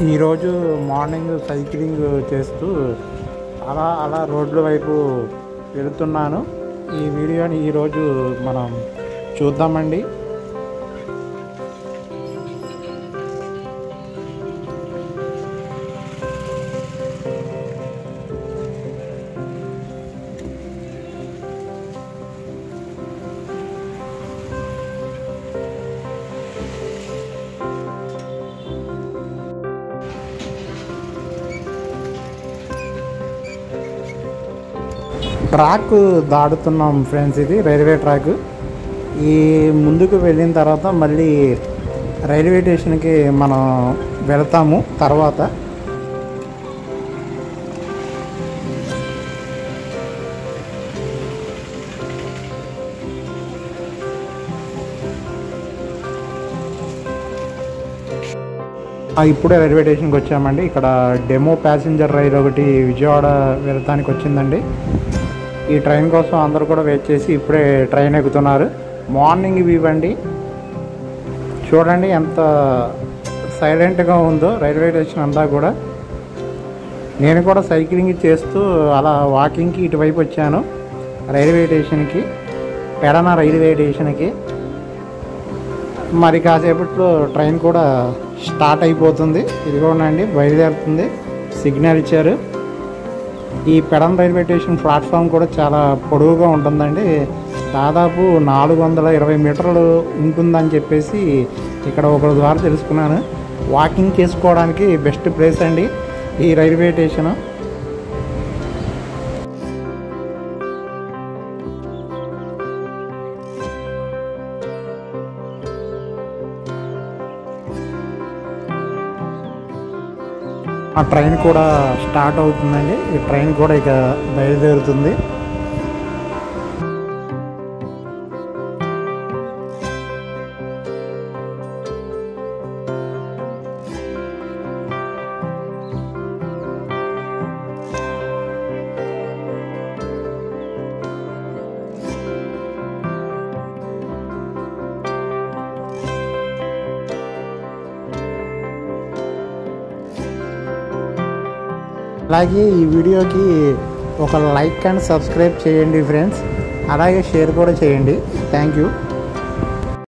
ఈరోజు morning cycling చేస్తూ అలా రోడ్ల వైపు వెళుతున్నాను. ఈ వీడియోని ఈరోజు మనం చూద్దామండి. ట్రాక్ దాడుతున్నాం ఫ్రెండ్స్. ఇది రైల్వే ట్రాక్. ఈ ముందుకు వెళ్ళిన తర్వాత మళ్ళీ రైల్వే స్టేషన్కి మనం వెళ్తాము. తర్వాత ఇప్పుడే రైల్వే స్టేషన్కి వచ్చామండి. ఇక్కడ డెమో ప్యాసింజర్ రైలు ఒకటి విజయవాడ వెళ్ళటానికి వచ్చిందండి. ఈ ట్రైన్ కోసం అందరూ కూడా వెయిట్ చేసి ఇప్పుడే ట్రైన్ ఎక్కుతున్నారు. మార్నింగ్ ఇవ్వండి, చూడండి ఎంత సైలెంట్గా ఉందో రైల్వే స్టేషన్ అంతా కూడా. నేను కూడా సైక్లింగ్ చేస్తూ అలా వాకింగ్కి ఇటువైపు వచ్చాను రైల్వే స్టేషన్కి, పెడన రైల్వే స్టేషన్కి. మరి కాసేపట్లో ట్రైన్ కూడా స్టార్ట్ అయిపోతుంది. ఇదిగోనండి బయలుదేరుతుంది, సిగ్నల్ ఇచ్చారు. ఈ పెడన రైల్వే స్టేషన్ ప్లాట్ఫామ్ కూడా చాలా పొడవుగా ఉంటుందండి. దాదాపు 420 మీటర్లు ఉంటుందని చెప్పేసి ఇక్కడ ఒకరి ద్వారా తెలుసుకున్నాను. వాకింగ్ చేసుకోవడానికి బెస్ట్ ప్లేస్ అండి ఈ రైల్వే స్టేషన్. ఆ ట్రైన్ కూడా స్టార్ట్ అవుతుందండి. ఈ ట్రైన్ కూడా ఇక బయలుదేరుతుంది. అలాగే ఈ వీడియోకి ఒక లైక్ అండ్ సబ్స్క్రైబ్ చేయండి ఫ్రెండ్స్. అలాగే షేర్ కూడా చేయండి. Thank you.